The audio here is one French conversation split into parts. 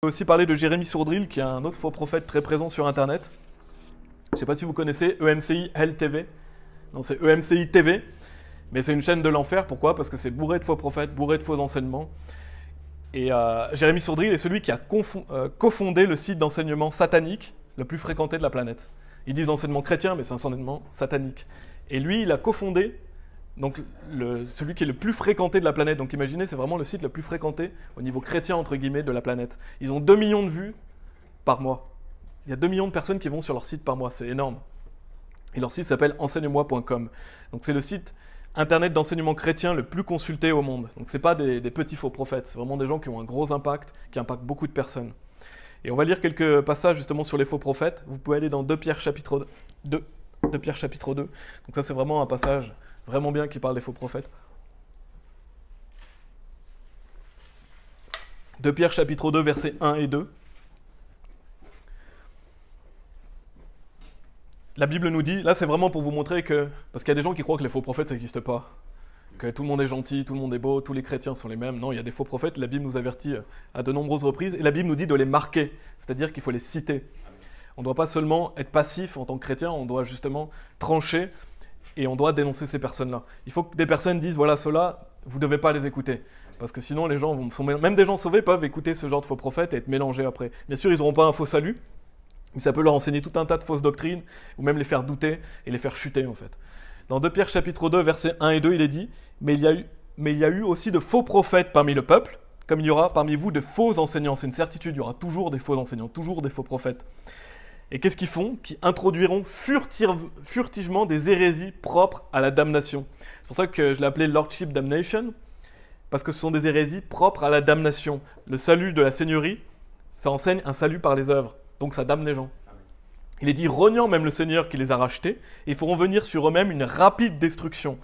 vais aussi parler de Jérémy Sourdril, qui est un autre faux prophète très présent sur Internet. Je ne sais pas si vous connaissez EMCI LTV. Non, c'est EMCI TV, mais c'est une chaîne de l'enfer. Pourquoi? Parce que c'est bourré de faux prophètes, bourré de faux enseignements. Et Jérémy Sourdril est celui qui a cofondé le site d'enseignement satanique le plus fréquenté de la planète. Ils disent d'enseignement chrétien, mais c'est un enseignement satanique. Et lui, il a cofondé donc, celui qui est le plus fréquenté de la planète. Donc imaginez, c'est vraiment le site le plus fréquenté au niveau chrétien, entre guillemets, de la planète. Ils ont 2 millions de vues par mois. Il y a 2 millions de personnes qui vont sur leur site par mois, c'est énorme. Et leur site s'appelle enseigne-moi.com. Donc c'est le site internet d'enseignement chrétien le plus consulté au monde. Donc c'est pas des petits faux prophètes, c'est vraiment des gens qui ont un gros impact, qui impactent beaucoup de personnes. Et on va lire quelques passages justement sur les faux prophètes. Vous pouvez aller dans 2 Pierre chapitre 2. 2 Pierre chapitre 2. Donc ça c'est vraiment un passage vraiment bien qui parle des faux prophètes. 2 Pierre chapitre 2 versets 1 et 2. La Bible nous dit, là c'est vraiment pour vous montrer que, parce qu'il y a des gens qui croient que les faux prophètes ça n'existe pas, que tout le monde est gentil, tout le monde est beau, tous les chrétiens sont les mêmes. Non, il y a des faux prophètes, la Bible nous avertit à de nombreuses reprises, et la Bible nous dit de les marquer, c'est-à-dire qu'il faut les citer. On ne doit pas seulement être passif en tant que chrétien, on doit justement trancher, et on doit dénoncer ces personnes-là. Il faut que des personnes disent, voilà, ceux-là, vous ne devez pas les écouter. Parce que sinon, les gens même des gens sauvés peuvent écouter ce genre de faux prophètes et être mélangés après. Bien sûr, ils n'auront pas un faux salut, mais ça peut leur enseigner tout un tas de fausses doctrines, ou même les faire douter et les faire chuter, en fait. Dans 2 Pierre chapitre 2, versets 1 et 2, il est dit « Mais il y a eu aussi de faux prophètes parmi le peuple, comme il y aura parmi vous de faux enseignants. » C'est une certitude, il y aura toujours des faux enseignants, toujours des faux prophètes. Et qu'est-ce qu'ils font? Qui introduiront furtivement des hérésies propres à la damnation. C'est pour ça que je l'ai appelé Lordship Damnation, parce que ce sont des hérésies propres à la damnation. Le salut de la seigneurie, ça enseigne un salut par les œuvres, donc ça damne les gens. Il est dit, reniant même le Seigneur qui les a rachetés, et feront venir sur eux-mêmes une rapide destruction.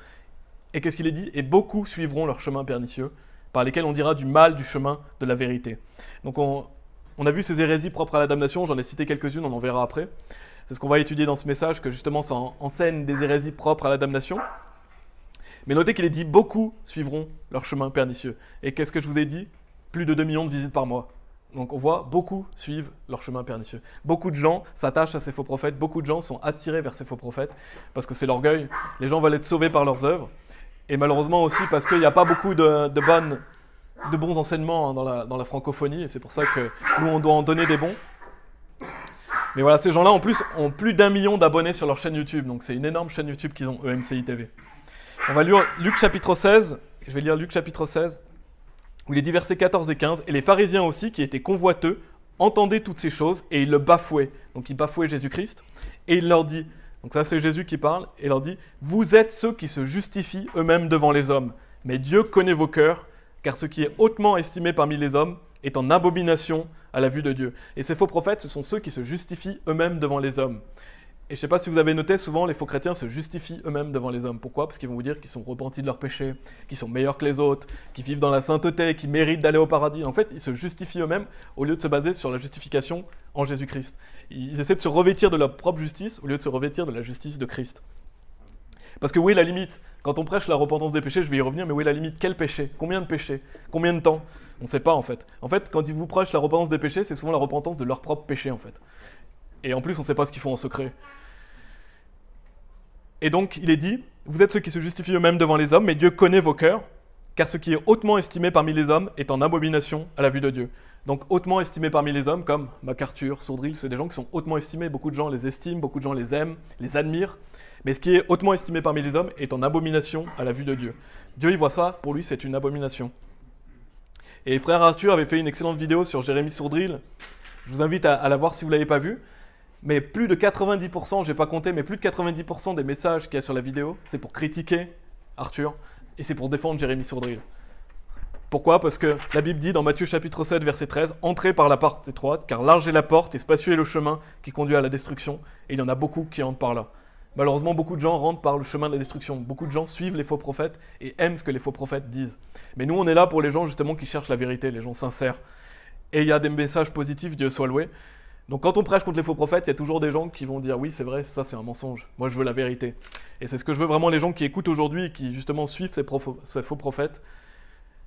Et qu'est-ce qu'il est dit? Et beaucoup suivront leur chemin pernicieux, par lesquels on dira du mal du chemin de la vérité. Donc on a vu ces hérésies propres à la damnation, j'en ai cité quelques-unes, on en verra après. C'est ce qu'on va étudier dans ce message, que justement ça enseigne des hérésies propres à la damnation. Mais notez qu'il est dit, beaucoup suivront leur chemin pernicieux. Et qu'est-ce que je vous ai dit? Plus de 2 millions de visites par mois. Donc on voit, beaucoup suivent leur chemin pernicieux. Beaucoup de gens s'attachent à ces faux prophètes, beaucoup de gens sont attirés vers ces faux prophètes, parce que c'est l'orgueil, les gens veulent être sauvés par leurs œuvres, et malheureusement aussi parce qu'il n'y a pas beaucoup de bons enseignements hein, dans la francophonie, et c'est pour ça que nous on doit en donner des bons. Mais voilà, ces gens-là en plus ont plus d'1 million d'abonnés sur leur chaîne YouTube, donc c'est une énorme chaîne YouTube qu'ils ont, EMCI TV. On va lire Luc chapitre 16, je vais lire Luc chapitre 16, où il est dit versets 14 et 15, « Et les pharisiens aussi, qui étaient convoiteux, entendaient toutes ces choses, et ils le bafouaient. » Donc ils bafouaient Jésus-Christ, et il leur dit, donc ça c'est Jésus qui parle, et il leur dit, « Vous êtes ceux qui se justifient eux-mêmes devant les hommes, mais Dieu connaît vos cœurs, car ce qui est hautement estimé parmi les hommes est en abomination à la vue de Dieu. » Et ces faux prophètes, ce sont ceux qui se justifient eux-mêmes devant les hommes. Et je ne sais pas si vous avez noté, souvent les faux chrétiens se justifient eux-mêmes devant les hommes. Pourquoi? Parce qu'ils vont vous dire qu'ils sont repentis de leurs péchés, qu'ils sont meilleurs que les autres, qu'ils vivent dans la sainteté, qu'ils méritent d'aller au paradis. En fait, ils se justifient eux-mêmes au lieu de se baser sur la justification en Jésus-Christ. Ils essaient de se revêtir de leur propre justice au lieu de se revêtir de la justice de Christ. Parce que où est la limite? Quand on prêche la repentance des péchés, je vais y revenir, mais où est la limite? Quel péché? Combien de péchés? Combien de temps? On ne sait pas en fait. En fait, quand ils vous prêchent la repentance des péchés, c'est souvent la repentance de leur propre péché en fait. Et en plus, on ne sait pas ce qu'ils font en secret. Et donc, il est dit, vous êtes ceux qui se justifient eux-mêmes devant les hommes, mais Dieu connaît vos cœurs, car ce qui est hautement estimé parmi les hommes est en abomination à la vue de Dieu. Donc, hautement estimé parmi les hommes, comme MacArthur, Sourdril, c'est des gens qui sont hautement estimés, beaucoup de gens les estiment, beaucoup de gens les aiment, les admirent, mais ce qui est hautement estimé parmi les hommes est en abomination à la vue de Dieu. Dieu, il voit ça, pour lui, c'est une abomination. Et frère Arthur avait fait une excellente vidéo sur Jérémy Sourdril, je vous invite à la voir si vous ne l'avez pas vue. Mais plus de 90%, je n'ai pas compté, mais plus de 90% des messages qu'il y a sur la vidéo, c'est pour critiquer Arthur et c'est pour défendre Jérémy Sourdril. Pourquoi? Parce que la Bible dit dans Matthieu chapitre 7, verset 13, « Entrez par la porte étroite, car large est la porte et spacieux est le chemin qui conduit à la destruction, et il y en a beaucoup qui entrent par là. » Malheureusement, beaucoup de gens rentrent par le chemin de la destruction. Beaucoup de gens suivent les faux prophètes et aiment ce que les faux prophètes disent. Mais nous, on est là pour les gens justement qui cherchent la vérité, les gens sincères. Et il y a des messages positifs, Dieu soit loué. Donc quand on prêche contre les faux prophètes, il y a toujours des gens qui vont dire « Oui, c'est vrai, ça c'est un mensonge. Moi, je veux la vérité. » Et c'est ce que je veux vraiment, les gens qui écoutent aujourd'hui et qui justement suivent ces faux prophètes.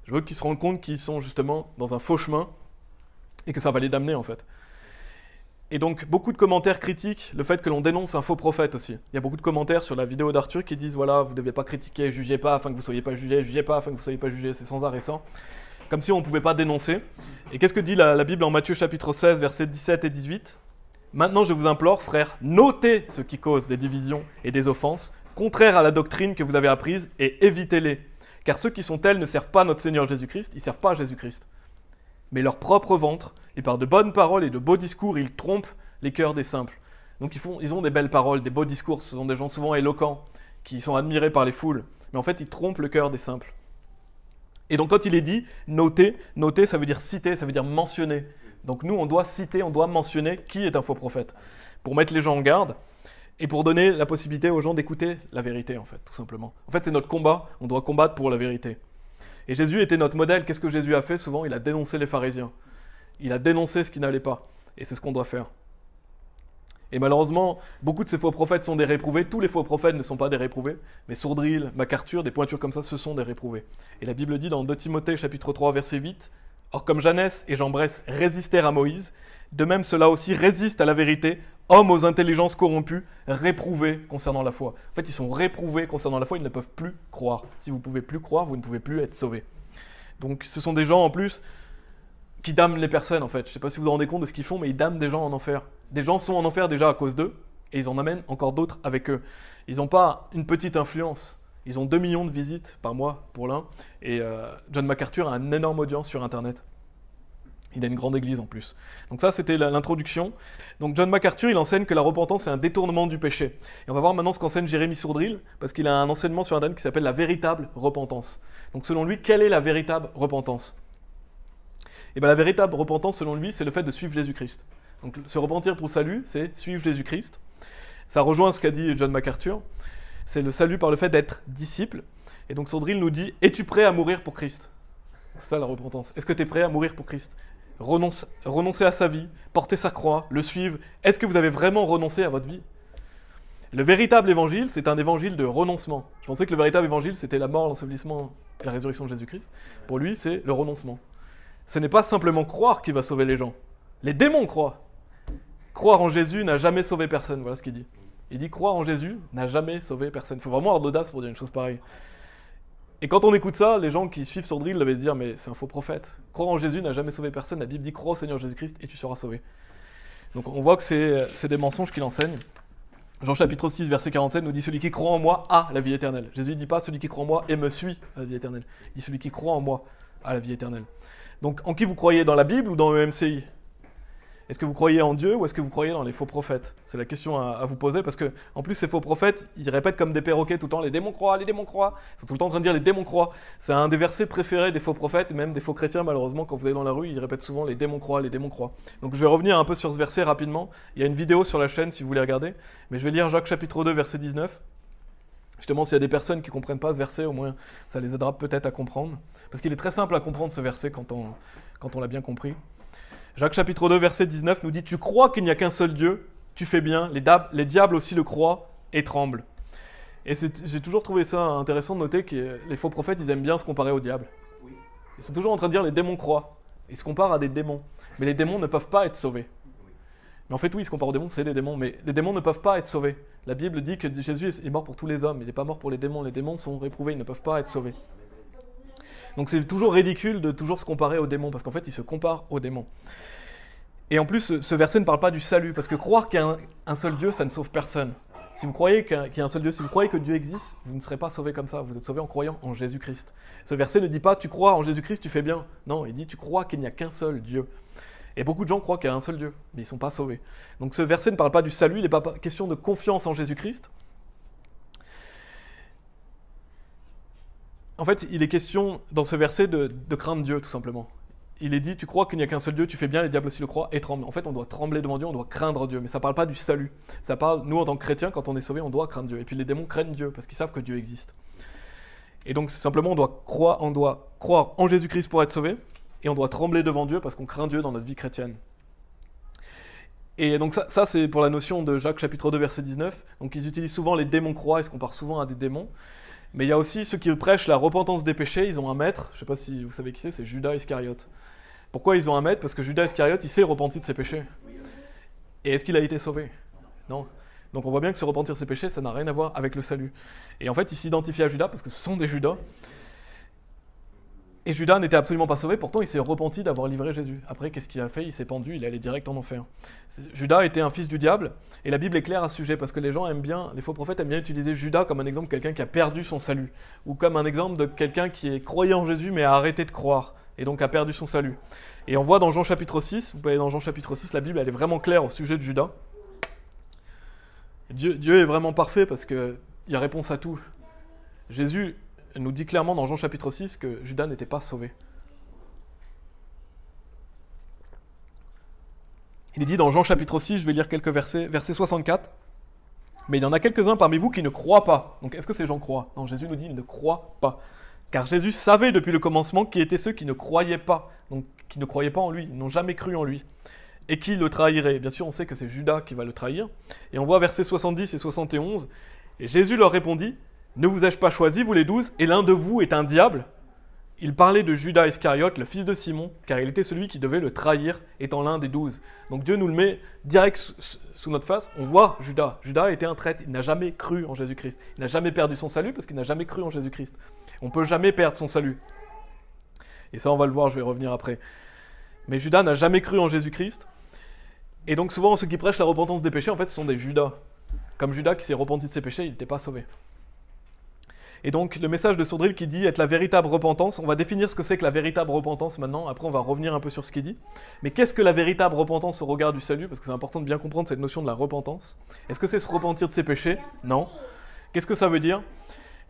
Je veux qu'ils se rendent compte qu'ils sont justement dans un faux chemin et que ça va les damner en fait. Et donc beaucoup de commentaires critiquent le fait que l'on dénonce un faux prophète aussi. Il y a beaucoup de commentaires sur la vidéo d'Arthur qui disent voilà, vous ne devez pas critiquer, jugez pas afin que vous ne soyez pas jugés, jugez pas afin que vous ne soyez pas jugés, c'est sans arrêt ça. Comme si on ne pouvait pas dénoncer. Et qu'est-ce que dit la Bible en Matthieu chapitre 16, versets 17 et 18 ? Maintenant je vous implore, frères, notez ce qui cause des divisions et des offenses, contraires à la doctrine que vous avez apprise, et évitez-les. Car ceux qui sont tels ne servent pas notre Seigneur Jésus-Christ, ils ne servent pas à Jésus-Christ. Mais leur propre ventre, et par de bonnes paroles et de beaux discours, ils trompent les cœurs des simples. Donc ils ont des belles paroles, des beaux discours, ce sont des gens souvent éloquents, qui sont admirés par les foules, mais en fait ils trompent le cœur des simples. Et donc quand il est dit noter, noter ça veut dire citer, ça veut dire mentionner. Donc nous on doit citer, on doit mentionner qui est un faux prophète, pour mettre les gens en garde, et pour donner la possibilité aux gens d'écouter la vérité en fait, tout simplement. En fait c'est notre combat, on doit combattre pour la vérité. Et Jésus était notre modèle. Qu'est-ce que Jésus a fait souvent ? Il a dénoncé les pharisiens. Il a dénoncé ce qui n'allait pas. Et c'est ce qu'on doit faire. Et malheureusement, beaucoup de ces faux prophètes sont des réprouvés. Tous les faux prophètes ne sont pas des réprouvés. Mais Sourdril, MacArthur, des pointures comme ça, ce sont des réprouvés. Et la Bible dit dans 2 Timothée chapitre 3, verset 8, « Or comme Janès et Jean Bresse résistèrent à Moïse, de même ceux-là aussi résistent à la vérité, hommes aux intelligences corrompues, réprouvés concernant la foi. » En fait, ils sont réprouvés concernant la foi, ils ne peuvent plus croire. Si vous ne pouvez plus croire, vous ne pouvez plus être sauvés. Donc ce sont des gens en plus qui damnent les personnes en fait. Je ne sais pas si vous vous rendez compte de ce qu'ils font, mais ils damnent des gens en enfer. Des gens sont en enfer déjà à cause d'eux, et ils en amènent encore d'autres avec eux. Ils n'ont pas une petite influence. Ils ont 2 millions de visites par mois pour l'un, et John MacArthur a une énorme audience sur Internet. Il a une grande église en plus. Donc ça, c'était l'introduction. Donc John MacArthur, il enseigne que la repentance est un détournement du péché. Et on va voir maintenant ce qu'enseigne Jérémy Sourdril, parce qu'il a un enseignement sur Internet qui s'appelle la véritable repentance. Donc selon lui, quelle est la véritable repentance ? Et bien la véritable repentance, selon lui, c'est le fait de suivre Jésus-Christ. Donc se repentir pour le salut, c'est suivre Jésus-Christ. Ça rejoint ce qu'a dit John MacArthur. C'est le salut par le fait d'être disciple. Et donc Sourdril nous dit, es-tu prêt à mourir pour Christ ? C'est ça la repentance. Est-ce que tu es prêt à mourir pour Christ ? Renoncer à sa vie, porter sa croix, le suivre. Est-ce que vous avez vraiment renoncé à votre vie ? Le véritable évangile, c'est un évangile de renoncement. Je pensais que le véritable évangile, c'était la mort, l'ensevelissement et la résurrection de Jésus-Christ. Pour lui, c'est le renoncement. Ce n'est pas simplement croire qui va sauver les gens. Les démons croient. Croire en Jésus n'a jamais sauvé personne, voilà ce qu'il dit. Il dit croire en Jésus n'a jamais sauvé personne. Il faut vraiment avoir de l'audace pour dire une chose pareille. Et quand on écoute ça, les gens qui suivent Sourdril devaient se dire mais c'est un faux prophète. Croire en Jésus n'a jamais sauvé personne. La Bible dit crois au Seigneur Jésus-Christ et tu seras sauvé. Donc on voit que c'est des mensonges qu'il enseigne. Jean chapitre 6 verset 47 nous dit celui qui croit en moi a la vie éternelle. Jésus ne dit pas celui qui croit en moi et me suit à la vie éternelle. Il dit celui qui croit en moi a la vie éternelle. Donc en qui vous croyez, dans la Bible ou dans EMCI ? Est-ce que vous croyez en Dieu ou est-ce que vous croyez dans les faux prophètes ? C'est la question à vous poser parce que, en plus, ces faux prophètes, ils répètent comme des perroquets tout le temps les démons croient, les démons croient. Ils sont tout le temps en train de dire les démons croient. C'est un des versets préférés des faux prophètes, même des faux chrétiens, malheureusement, quand vous allez dans la rue, ils répètent souvent les démons croient, les démons croient. Donc je vais revenir un peu sur ce verset rapidement. Il y a une vidéo sur la chaîne si vous voulez regarder, mais je vais lire Jacques chapitre 2, verset 19. Justement, s'il y a des personnes qui ne comprennent pas ce verset, au moins ça les aidera peut-être à comprendre. Parce qu'il est très simple à comprendre ce verset quand on l'a bien compris. Jacques chapitre 2, verset 19 nous dit « Tu crois qu'il n'y a qu'un seul Dieu, tu fais bien, les diables aussi le croient et tremblent. » Et j'ai toujours trouvé ça intéressant de noter que les faux prophètes, ils aiment bien se comparer aux diables. Ils sont toujours en train de dire « les démons croient ». Ils se comparent à des démons. Mais les démons ne peuvent pas être sauvés. Mais en fait, oui, ils se comparent aux démons, c'est des démons. Mais les démons ne peuvent pas être sauvés. La Bible dit que Jésus est mort pour tous les hommes. Il n'est pas mort pour les démons. Les démons sont réprouvés, ils ne peuvent pas être sauvés. Donc c'est toujours ridicule de toujours se comparer aux démons, parce qu'en fait, ils se comparent aux démons. Et en plus, ce verset ne parle pas du salut, parce que croire qu'il y a un seul Dieu, ça ne sauve personne. Si vous croyez qu'il y a un seul Dieu, si vous croyez que Dieu existe, vous ne serez pas sauvés comme ça, vous êtes sauvés en croyant en Jésus-Christ. Ce verset ne dit pas « tu crois en Jésus-Christ, tu fais bien ». Non, il dit « tu crois qu'il n'y a qu'un seul Dieu ». Et beaucoup de gens croient qu'il y a un seul Dieu, mais ils ne sont pas sauvés. Donc ce verset ne parle pas du salut, il n'est pas question de confiance en Jésus-Christ. En fait, il est question, dans ce verset, de craindre Dieu, tout simplement. Il est dit, tu crois qu'il n'y a qu'un seul Dieu, tu fais bien, les diables aussi le croient, et tremblent. En fait, on doit trembler devant Dieu, on doit craindre Dieu, mais ça ne parle pas du salut. Ça parle, nous, en tant que chrétiens, quand on est sauvés, on doit craindre Dieu. Et puis les démons craignent Dieu, parce qu'ils savent que Dieu existe. Et donc, simplement, on doit croire en Jésus-Christ pour être sauvé, et on doit trembler devant Dieu, parce qu'on craint Dieu dans notre vie chrétienne. Et donc ça c'est pour la notion de Jacques chapitre 2, verset 19. Donc ils utilisent souvent les démons croient, ils se comparent souvent à des démons. Mais il y a aussi ceux qui prêchent la repentance des péchés, ils ont un maître, je ne sais pas si vous savez qui c'est Judas Iscariote. Pourquoi ils ont 1 mètre? Parce que Judas Iscariote, il s'est repenti de ses péchés. Et est-ce qu'il a été sauvé? Non. Donc on voit bien que se repentir de ses péchés, ça n'a rien à voir avec le salut. Et en fait, il s'identifie à Judas, parce que ce sont des Judas. Et Judas n'était absolument pas sauvé, pourtant il s'est repenti d'avoir livré Jésus. Après, qu'est-ce qu'il a fait? Il s'est pendu, il est allé direct en enfer. Judas était un fils du diable, et la Bible est claire à ce sujet, parce que les gens aiment bien, les faux prophètes aiment bien utiliser Judas comme un exemple de quelqu'un qui a perdu son salut, ou comme un exemple de quelqu'un qui est croyant en Jésus, mais a arrêté de croire, et donc a perdu son salut. Et on voit dans Jean chapitre 6, vous pouvez aller dans Jean chapitre 6, la Bible elle est vraiment claire au sujet de Judas. Dieu est vraiment parfait parce qu'il y a réponse à tout. Jésus nous dit clairement dans Jean chapitre 6 que Judas n'était pas sauvé. Il est dit dans Jean chapitre 6, je vais lire quelques versets, verset 64, « Mais il y en a quelques-uns parmi vous qui ne croient pas. » Donc est-ce que ces gens croient? Non, Jésus nous dit « Ils ne croient pas. » Car Jésus savait depuis le commencement qui étaient ceux qui ne croyaient pas, donc qui ne croyaient pas en lui, ils n'ont jamais cru en lui, et qui le trahiraient. Bien sûr, on sait que c'est Judas qui va le trahir. Et on voit versets 70 et 71, « Et Jésus leur répondit, « Ne vous ai-je pas choisi, vous les 12, et l'un de vous est un diable ?» Il parlait de Judas Iscariote, le fils de Simon, car il était celui qui devait le trahir, étant l'un des 12. Donc Dieu nous le met direct sous notre face. On voit Judas. Judas était un traître. Il n'a jamais cru en Jésus-Christ. Il n'a jamais perdu son salut parce qu'il n'a jamais cru en Jésus-Christ. On ne peut jamais perdre son salut. Et ça, on va le voir, je vais revenir après. Mais Judas n'a jamais cru en Jésus-Christ. Et donc souvent, ceux qui prêchent la repentance des péchés, en fait, ce sont des Judas. Comme Judas qui s'est repenti de ses péchés, il n'était pas sauvé. Et donc, le message de Sourdril qui dit être la véritable repentance, on va définir ce que c'est que la véritable repentance maintenant, après on va revenir un peu sur ce qu'il dit. Mais qu'est-ce que la véritable repentance au regard du salut? Parce que c'est important de bien comprendre cette notion de la repentance. Est-ce que c'est se repentir de ses péchés? Non. Qu'est-ce que ça veut dire?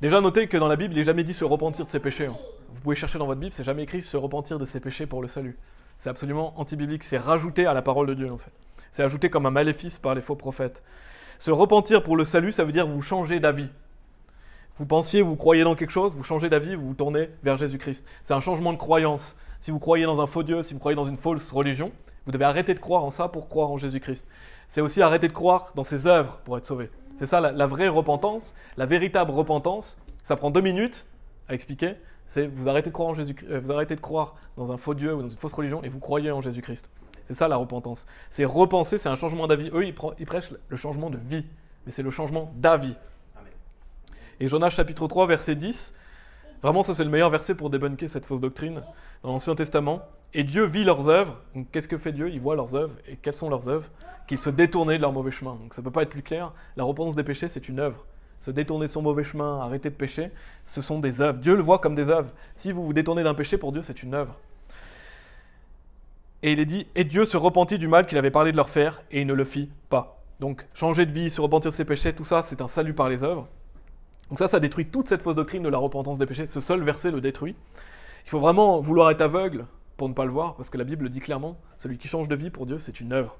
Déjà, notez que dans la Bible, il n'est jamais dit se repentir de ses péchés. Vous pouvez chercher dans votre Bible, c'est jamais écrit se repentir de ses péchés pour le salut. C'est absolument anti-biblique, c'est rajouté à la parole de Dieu en fait. C'est ajouté comme un maléfice par les faux prophètes. Se repentir pour le salut, ça veut dire vous changer d'avis. Vous pensiez, vous croyez dans quelque chose, vous changez d'avis, vous vous tournez vers Jésus-Christ. C'est un changement de croyance. Si vous croyez dans un faux Dieu, si vous croyez dans une fausse religion, vous devez arrêter de croire en ça pour croire en Jésus-Christ. C'est aussi arrêter de croire dans ses œuvres pour être sauvé. C'est ça la vraie repentance, la véritable repentance. Ça prend 2 minutes à expliquer. C'est vous arrêtez de croire en Jésus-Christ, vous arrêtez de croire dans un faux Dieu ou dans une fausse religion et vous croyez en Jésus-Christ. C'est ça la repentance. C'est repenser, c'est un changement d'avis. Eux, ils prêchent le changement de vie, mais c'est le changement d'avis. Et Jonas chapitre 3, verset 10, vraiment ça c'est le meilleur verset pour débunker cette fausse doctrine dans l'Ancien Testament. Et Dieu vit leurs œuvres. Donc qu'est-ce que fait Dieu? Il voit leurs œuvres. Et quelles sont leurs œuvres? Qu'ils se détournaient de leur mauvais chemin. Donc ça ne peut pas être plus clair. La repentance des péchés, c'est une œuvre. Se détourner de son mauvais chemin, arrêter de pécher, ce sont des œuvres. Dieu le voit comme des œuvres. Si vous vous détournez d'un péché, pour Dieu, c'est une œuvre. Et il est dit, et Dieu se repentit du mal qu'il avait parlé de leur faire, et il ne le fit pas. Donc changer de vie, se repentir de ses péchés, tout ça, c'est un salut par les œuvres. Donc ça détruit toute cette fausse doctrine de la repentance des péchés. Ce seul verset le détruit. Il faut vraiment vouloir être aveugle pour ne pas le voir, parce que la Bible le dit clairement, celui qui change de vie pour Dieu, c'est une œuvre.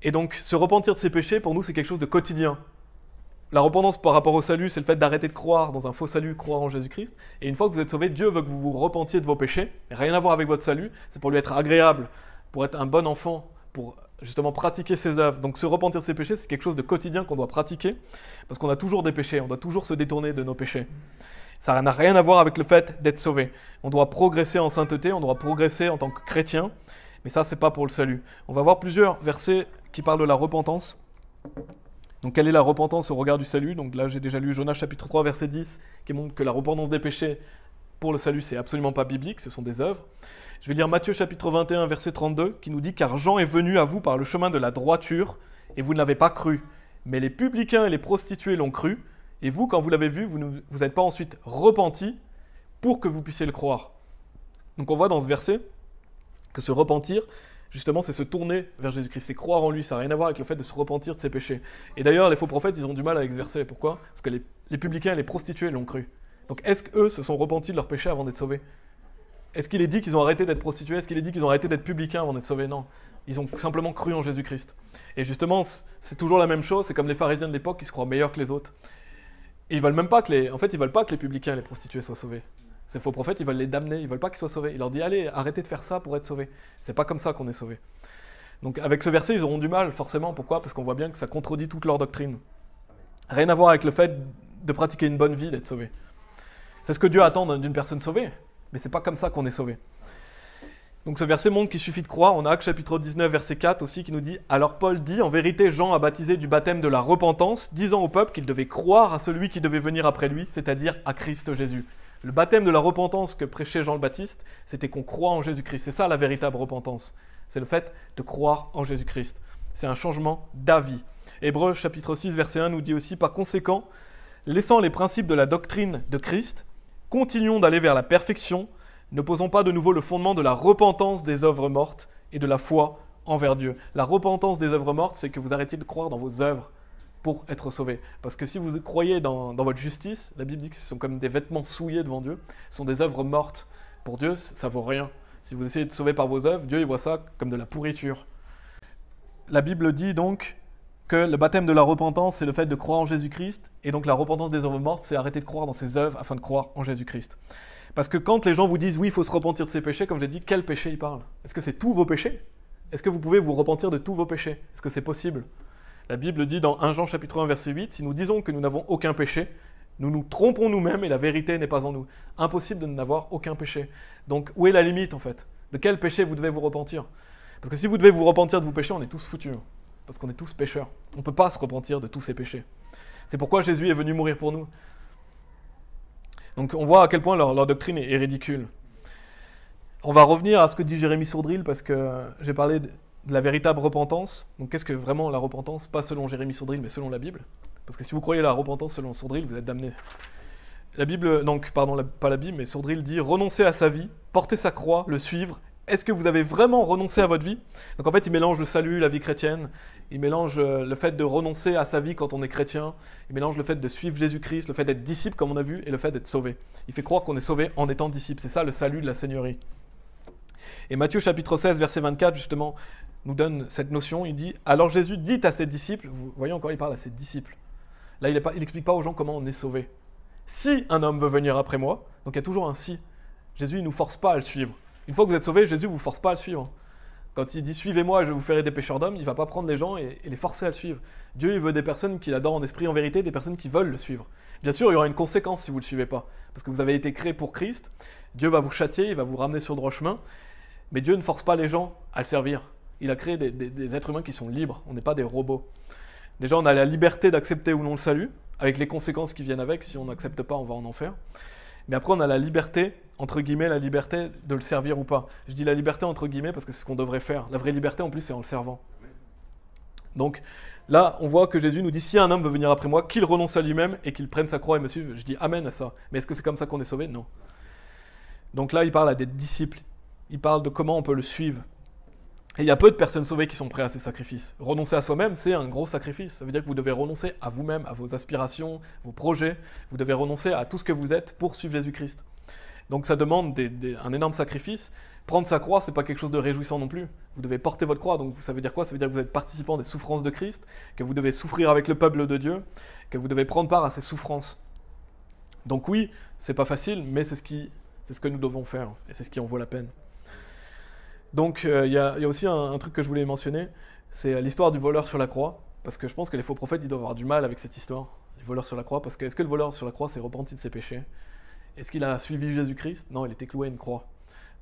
Et donc, se repentir de ses péchés, pour nous, c'est quelque chose de quotidien. La repentance par rapport au salut, c'est le fait d'arrêter de croire dans un faux salut, croire en Jésus-Christ. Et une fois que vous êtes sauvé, Dieu veut que vous vous repentiez de vos péchés. Rien à voir avec votre salut, c'est pour lui être agréable, pour être un bon enfant, pour justement pratiquer ses œuvres. Donc se repentir de ses péchés, c'est quelque chose de quotidien qu'on doit pratiquer, parce qu'on a toujours des péchés, on doit toujours se détourner de nos péchés. Ça n'a rien à voir avec le fait d'être sauvé. On doit progresser en sainteté, on doit progresser en tant que chrétien, mais ça, c'est pas pour le salut. On va voir plusieurs versets qui parlent de la repentance. Donc quelle est la repentance au regard du salut? Donc là, j'ai déjà lu Jonas chapitre 3, verset 10, qui montre que la repentance des péchés pour le salut, c'est absolument pas biblique, ce sont des œuvres. Je vais lire Matthieu chapitre 21, verset 32, qui nous dit « Car Jean est venu à vous par le chemin de la droiture, et vous ne l'avez pas cru. Mais les publicains et les prostituées l'ont cru, et vous, quand vous l'avez vu, vous n'êtes pas ensuite repentis pour que vous puissiez le croire. » Donc on voit dans ce verset que se repentir, justement, c'est se tourner vers Jésus-Christ, c'est croire en lui, ça n'a rien à voir avec le fait de se repentir de ses péchés. Et d'ailleurs, les faux prophètes, ils ont du mal avec ce verset. Pourquoi? Parce que les publicains et les prostituées l'ont cru. Donc est-ce qu'eux se sont repentis de leurs péchés avant d'être sauvés? Est-ce qu'il est dit qu'ils ont arrêté d'être prostitués? Est-ce qu'il est dit qu'ils ont arrêté d'être publicains avant d'être sauvés? Non. Ils ont simplement cru en Jésus-Christ. Et justement, c'est toujours la même chose, c'est comme les pharisiens de l'époque qui se croient meilleurs que les autres. Et ils veulent même pas que ils veulent pas que les publicains et les prostituées soient sauvés. Ces faux prophètes, ils veulent les damner, ils veulent pas qu'ils soient sauvés. Il leur dit, allez, arrêtez de faire ça pour être sauvés. C'est pas comme ça qu'on est sauvés. Donc avec ce verset, ils auront du mal, forcément. Pourquoi? Parce qu'on voit bien que ça contredit toute leur doctrine. Rien à voir avec le fait de pratiquer une bonne vie, d'être sauvé. C'est ce que Dieu attend d'une personne sauvée, mais c'est pas comme ça qu'on est sauvé. Donc ce verset montre qu'il suffit de croire. On a Actes chapitre 19, verset 4 aussi qui nous dit « Alors Paul dit, en vérité, Jean a baptisé du baptême de la repentance, disant au peuple qu'il devait croire à celui qui devait venir après lui, c'est-à-dire à Christ Jésus. » Le baptême de la repentance que prêchait Jean le Baptiste, c'était qu'on croit en Jésus-Christ. C'est ça la véritable repentance. C'est le fait de croire en Jésus-Christ. C'est un changement d'avis. Hébreux chapitre 6, verset 1 nous dit aussi « Par conséquent, laissant les principes de la doctrine de Christ, continuons d'aller vers la perfection, ne posons pas de nouveau le fondement de la repentance des œuvres mortes et de la foi envers Dieu. » La repentance des œuvres mortes, c'est que vous arrêtiez de croire dans vos œuvres pour être sauvés. Parce que si vous croyez dans votre justice, la Bible dit que ce sont comme des vêtements souillés devant Dieu, ce sont des œuvres mortes. Pour Dieu, ça vaut rien. Si vous essayez de sauver par vos œuvres, Dieu il voit ça comme de la pourriture. La Bible dit donc que le baptême de la repentance, c'est le fait de croire en Jésus-Christ, et donc la repentance des œuvres mortes, c'est arrêter de croire dans ses œuvres afin de croire en Jésus-Christ. Parce que quand les gens vous disent « oui, il faut se repentir de ses péchés », comme j'ai dit, quel péché ils parlent? Est-ce que c'est tous vos péchés? Est-ce que vous pouvez vous repentir de tous vos péchés? Est-ce que c'est possible? La Bible dit dans 1 Jean chapitre 1 verset 8, « Si nous disons que nous n'avons aucun péché, nous nous trompons nous-mêmes et la vérité n'est pas en nous. » Impossible de n'avoir aucun péché. Donc où est la limite en fait? De quel péché vous devez vous repentir? Parce que si vous devez vous repentir de vos péchés, on est tous foutus. Parce qu'on est tous pécheurs. On ne peut pas se repentir de tous ces péchés. C'est pourquoi Jésus est venu mourir pour nous. Donc on voit à quel point leur doctrine est ridicule. On va revenir à ce que dit Jérémie Sourdril, parce que j'ai parlé de la véritable repentance. Donc qu'est-ce que vraiment la repentance? Pas selon Jérémie Sourdril, mais selon la Bible. Parce que si vous croyez la repentance selon Sourdril, vous êtes damnés. La Bible, donc, pardon, pas la Bible, mais Sourdril dit « Renoncer à sa vie, porter sa croix, le suivre. Est-ce que vous avez vraiment renoncé à votre vie ?» Donc en fait, il mélange le salut, la vie chrétienne. Il mélange le fait de renoncer à sa vie quand on est chrétien. Il mélange le fait de suivre Jésus-Christ, le fait d'être disciple, comme on a vu, et le fait d'être sauvé. Il fait croire qu'on est sauvé en étant disciple. C'est ça le salut de la Seigneurie. Et Matthieu chapitre 16, verset 24, justement, nous donne cette notion. Il dit « Alors Jésus dit à ses disciples », vous voyez encore, il parle à ses disciples. Là, il n'explique pas aux gens comment on est sauvé. « Si un homme veut venir après moi », donc il y a toujours un « si ». Jésus, il ne nous force pas à le suivre. Une fois que vous êtes sauvés, Jésus ne vous force pas à le suivre. Quand il dit « Suivez-moi, je vous ferai des pécheurs d'hommes », il ne va pas prendre les gens et les forcer à le suivre. Dieu, il veut des personnes qui l'adorent en esprit, en vérité, des personnes qui veulent le suivre. Bien sûr, il y aura une conséquence si vous ne le suivez pas. Parce que vous avez été créés pour Christ. Dieu va vous châtier, il va vous ramener sur le droit chemin. Mais Dieu ne force pas les gens à le servir. Il a créé des êtres humains qui sont libres. On n'est pas des robots. Déjà, on a la liberté d'accepter ou non le salut, avec les conséquences qui viennent avec. Si on n'accepte pas, on va en enfer. Mais après, on a la liberté, entre guillemets, la liberté de le servir ou pas. Je dis la liberté entre guillemets parce que c'est ce qu'on devrait faire. La vraie liberté, en plus, c'est en le servant. Donc là, on voit que Jésus nous dit, si un homme veut venir après moi, qu'il renonce à lui-même et qu'il prenne sa croix et me suive. Je dis amen à ça. Mais est-ce que c'est comme ça qu'on est sauvé? Non. Donc là, il parle à des disciples. Il parle de comment on peut le suivre. Et il y a peu de personnes sauvées qui sont prêtes à ces sacrifices. Renoncer à soi-même, c'est un gros sacrifice. Ça veut dire que vous devez renoncer à vous-même, à vos aspirations, vos projets. Vous devez renoncer à tout ce que vous êtes pour suivre Jésus-Christ. Donc ça demande un énorme sacrifice. Prendre sa croix, c'est pas quelque chose de réjouissant non plus. Vous devez porter votre croix. Donc ça veut dire quoi? Ça veut dire que vous êtes participant des souffrances de Christ, que vous devez souffrir avec le peuple de Dieu, que vous devez prendre part à ces souffrances. Donc oui, c'est pas facile, mais c'est ce que nous devons faire. Et c'est ce qui en vaut la peine. Donc il y a aussi un truc que je voulais mentionner, c'est l'histoire du voleur sur la croix, parce que je pense que les faux prophètes, ils doivent avoir du mal avec cette histoire, du voleur sur la croix, parce que est-ce que le voleur sur la croix s'est repenti de ses péchés? Est-ce qu'il a suivi Jésus-Christ? Non, il était cloué à une croix.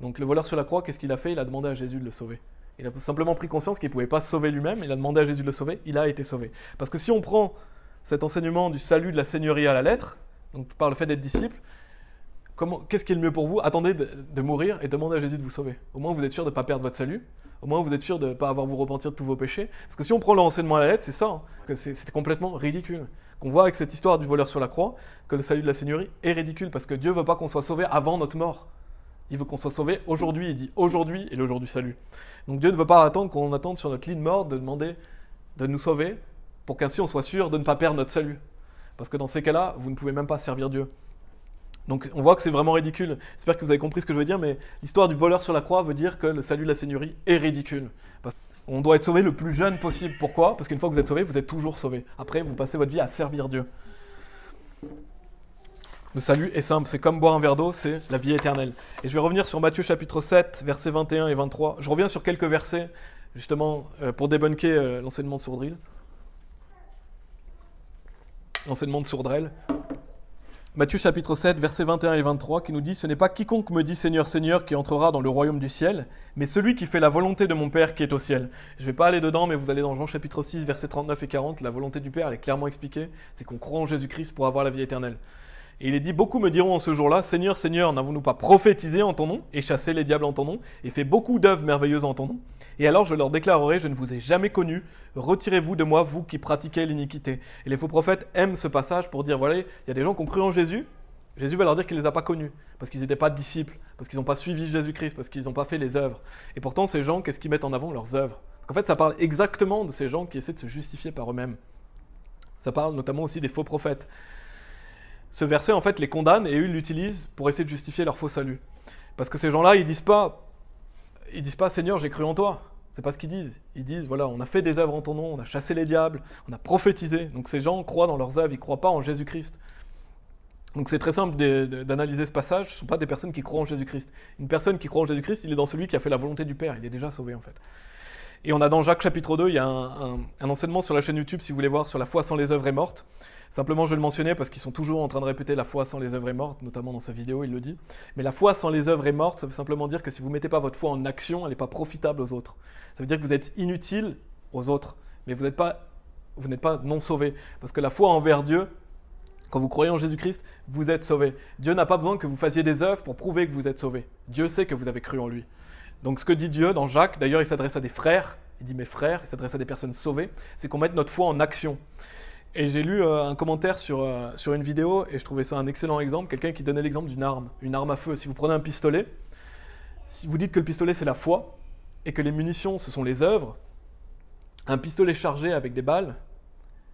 Donc le voleur sur la croix, qu'est-ce qu'il a fait? Il a demandé à Jésus de le sauver. Il a simplement pris conscience qu'il ne pouvait pas se sauver lui-même, il a demandé à Jésus de le sauver, il a été sauvé. Parce que si on prend cet enseignement du salut de la Seigneurie à la lettre, donc par le fait d'être disciple, qu'est-ce qui est le mieux pour vous? Attendez de mourir et demandez à Jésus de vous sauver. Au moins, vous êtes sûr de ne pas perdre votre salut. Au moins, vous êtes sûr de ne pas avoir vous repentir de tous vos péchés. Parce que si on prend l'enseignement à la lettre, c'est ça. C'est complètement ridicule. Qu'on voit avec cette histoire du voleur sur la croix, que le salut de la Seigneurie est ridicule. Parce que Dieu ne veut pas qu'on soit sauvé avant notre mort. Il veut qu'on soit sauvé aujourd'hui. Il dit aujourd'hui est le jour du salut. Donc Dieu ne veut pas attendre qu'on attende sur notre lit de mort de demander de nous sauver pour qu'ainsi on soit sûr de ne pas perdre notre salut. Parce que dans ces cas-là, vous ne pouvez même pas servir Dieu. Donc on voit que c'est vraiment ridicule. J'espère que vous avez compris ce que je veux dire, mais l'histoire du voleur sur la croix veut dire que le salut de la Seigneurie est ridicule. On doit être sauvé le plus jeune possible. Pourquoi? Parce qu'une fois que vous êtes sauvé, vous êtes toujours sauvé. Après, vous passez votre vie à servir Dieu. Le salut est simple, c'est comme boire un verre d'eau, c'est la vie éternelle. Et je vais revenir sur Matthieu chapitre 7, versets 21 et 23. Je reviens sur quelques versets, justement, pour débunker l'enseignement de Sourdril. L'enseignement de Sourdrel. Matthieu chapitre 7, versets 21 et 23, qui nous dit « Ce n'est pas quiconque me dit Seigneur, Seigneur qui entrera dans le royaume du ciel, mais celui qui fait la volonté de mon Père qui est au ciel. » Je ne vais pas aller dedans, mais vous allez dans Jean chapitre 6, versets 39 et 40, la volonté du Père, elle est clairement expliquée, c'est qu'on croit en Jésus-Christ pour avoir la vie éternelle. Et il est dit « Beaucoup me diront en ce jour-là, Seigneur, Seigneur, n'avons-nous pas prophétisé en ton nom, et chassé les diables en ton nom, et fait beaucoup d'œuvres merveilleuses en ton nom? Et alors je leur déclarerai, je ne vous ai jamais connus, retirez-vous de moi, vous qui pratiquez l'iniquité. » Et les faux prophètes aiment ce passage pour dire, voilà, il y a des gens qui ont cru en Jésus, Jésus va leur dire qu'il ne les a pas connus, parce qu'ils n'étaient pas disciples, parce qu'ils n'ont pas suivi Jésus-Christ, parce qu'ils n'ont pas fait les œuvres. Et pourtant, ces gens, qu'est-ce qu'ils mettent en avant? Leurs œuvres. En fait, ça parle exactement de ces gens qui essaient de se justifier par eux-mêmes. Ça parle notamment aussi des faux prophètes. Ce verset, en fait, les condamne et eux, ils l'utilisent pour essayer de justifier leur faux salut. Parce que ces gens-là, ils disent pas « Seigneur, j'ai cru en toi ». C'est pas ce qu'ils disent. Ils disent, voilà, on a fait des œuvres en ton nom, on a chassé les diables, on a prophétisé. Donc ces gens croient dans leurs œuvres, ils ne croient pas en Jésus-Christ. Donc c'est très simple d'analyser ce passage, ce ne sont pas des personnes qui croient en Jésus-Christ. Une personne qui croit en Jésus-Christ, il est dans celui qui a fait la volonté du Père, il est déjà sauvé en fait. Et on a dans Jacques chapitre 2, il y a un enseignement sur la chaîne YouTube, si vous voulez voir, sur la foi sans les œuvres est morte. Simplement je vais le mentionner parce qu'ils sont toujours en train de répéter la foi sans les œuvres est morte, notamment dans sa vidéo il le dit. Mais la foi sans les œuvres est morte, ça veut simplement dire que si vous ne mettez pas votre foi en action, elle n'est pas profitable aux autres. Ça veut dire que vous êtes inutile aux autres, mais vous n'êtes pas non sauvé. Parce que la foi envers Dieu, quand vous croyez en Jésus-Christ, vous êtes sauvé. Dieu n'a pas besoin que vous fassiez des œuvres pour prouver que vous êtes sauvé. Dieu sait que vous avez cru en lui. Donc ce que dit Dieu dans Jacques, d'ailleurs il s'adresse à des frères, il dit mes frères, il s'adresse à des personnes sauvées, c'est qu'on mette notre foi en action. Et j'ai lu un commentaire sur une vidéo et je trouvais ça un excellent exemple, quelqu'un qui donnait l'exemple d'une arme à feu. Si vous prenez un pistolet, si vous dites que le pistolet c'est la foi et que les munitions ce sont les œuvres, un pistolet chargé avec des balles,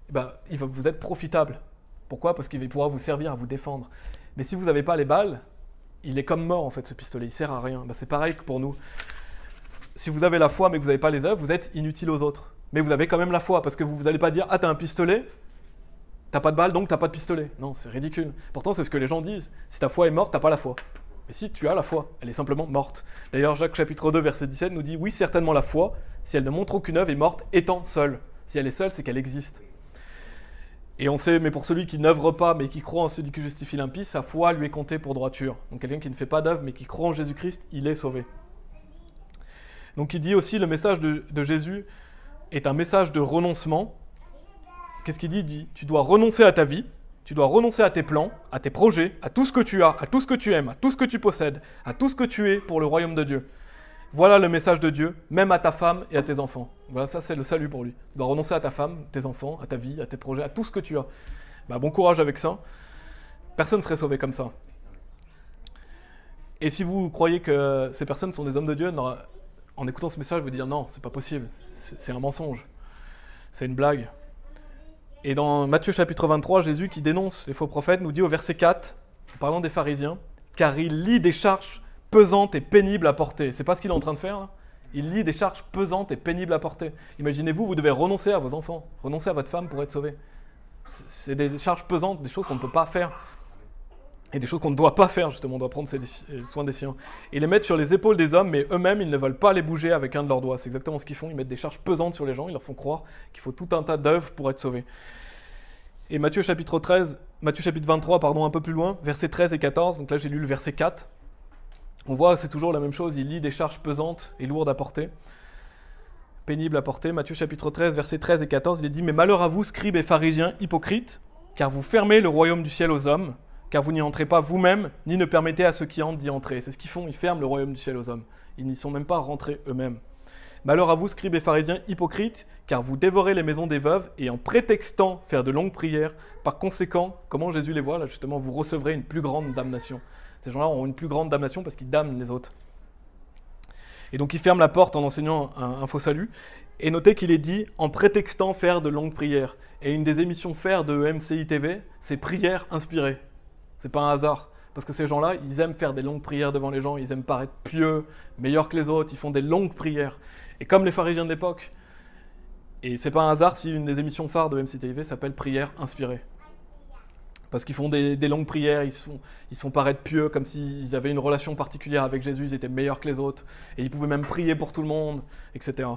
eh ben, il va vous être profitable. Pourquoi? Parce qu'il va pouvoir vous servir à vous défendre. Mais si vous n'avez pas les balles, il est comme mort en fait ce pistolet, il ne sert à rien. Ben, c'est pareil que pour nous. Si vous avez la foi mais que vous n'avez pas les œuvres, vous êtes inutile aux autres. Mais vous avez quand même la foi parce que vous n'allez pas dire « Ah, t'as un pistolet ?» T'as pas de balle, donc t'as pas de pistolet. Non, c'est ridicule. Pourtant, c'est ce que les gens disent. Si ta foi est morte, t'as pas la foi. Mais si tu as la foi, elle est simplement morte. D'ailleurs, Jacques chapitre 2, verset 17 nous dit « Oui, certainement la foi, si elle ne montre aucune œuvre, est morte étant seule. » Si elle est seule, c'est qu'elle existe. Et on sait, mais pour celui qui n'œuvre pas, mais qui croit en celui qui justifie l'impie, sa foi lui est comptée pour droiture. Donc quelqu'un qui ne fait pas d'œuvre, mais qui croit en Jésus-Christ, il est sauvé. Donc il dit aussi, le message de Jésus est un message de renoncement. Qu'est-ce qu'il dit? Il dit, tu dois renoncer à ta vie, tu dois renoncer à tes plans, à tes projets, à tout ce que tu as, à tout ce que tu aimes, à tout ce que tu possèdes, à tout ce que tu es pour le royaume de Dieu. Voilà le message de Dieu, même à ta femme et à tes enfants. Voilà, ça c'est le salut pour lui. Tu dois renoncer à ta femme, tes enfants, à ta vie, à tes projets, à tout ce que tu as. Bah, bon courage avec ça. Personne ne serait sauvé comme ça. Et si vous croyez que ces personnes sont des hommes de Dieu, en écoutant ce message, vous dire non, c'est pas possible, c'est un mensonge, c'est une blague. Et dans Matthieu chapitre 23, Jésus qui dénonce les faux prophètes nous dit au verset 4, en parlant des pharisiens, « Car il lie des charges pesantes et pénibles à porter. » C'est pas ce qu'il est en train de faire là. Il lie des charges pesantes et pénibles à porter. Imaginez-vous, vous devez renoncer à vos enfants, renoncer à votre femme pour être sauvé. C'est des charges pesantes, des choses qu'on ne peut pas faire. Et des choses qu'on ne doit pas faire, justement, on doit prendre soin des siens. Et les mettre sur les épaules des hommes, mais eux-mêmes, ils ne veulent pas les bouger avec un de leurs doigts. C'est exactement ce qu'ils font, ils mettent des charges pesantes sur les gens, ils leur font croire qu'il faut tout un tas d'œuvres pour être sauvés. Et Matthieu chapitre 23, un peu plus loin, versets 13 et 14, donc là j'ai lu le verset 4. On voit, c'est toujours la même chose, il lit des charges pesantes et lourdes à porter, pénibles à porter. Matthieu chapitre 13, versets 13 et 14, il est dit « Mais malheur à vous, scribes et pharisiens, hypocrites, car vous fermez le royaume du ciel aux hommes, car vous n'y entrez pas vous-même, ni ne permettez à ceux qui entrent d'y entrer. » C'est ce qu'ils font, ils ferment le royaume du ciel aux hommes. Ils n'y sont même pas rentrés eux-mêmes. « Malheur à vous, scribes et pharisiens, hypocrites, car vous dévorez les maisons des veuves, et en prétextant faire de longues prières, par conséquent, comment Jésus les voit, là justement, vous recevrez une plus grande damnation. » Ces gens-là ont une plus grande damnation parce qu'ils damnent les autres. Et donc ils ferment la porte en enseignant un faux salut. Et notez qu'il est dit en prétextant faire de longues prières. Et une des émissions faire de MCI TV, c'est prières inspirées. C'est pas un hasard. Parce que ces gens-là, ils aiment faire des longues prières devant les gens, ils aiment paraître pieux, meilleurs que les autres, ils font des longues prières. Et comme les pharisiens de l'époque. Et c'est pas un hasard si une des émissions phares de MCI TV s'appelle prières inspirées. Parce qu'ils font des longues prières, ils se font paraître pieux, comme s'ils avaient une relation particulière avec Jésus, ils étaient meilleurs que les autres, et ils pouvaient même prier pour tout le monde, etc.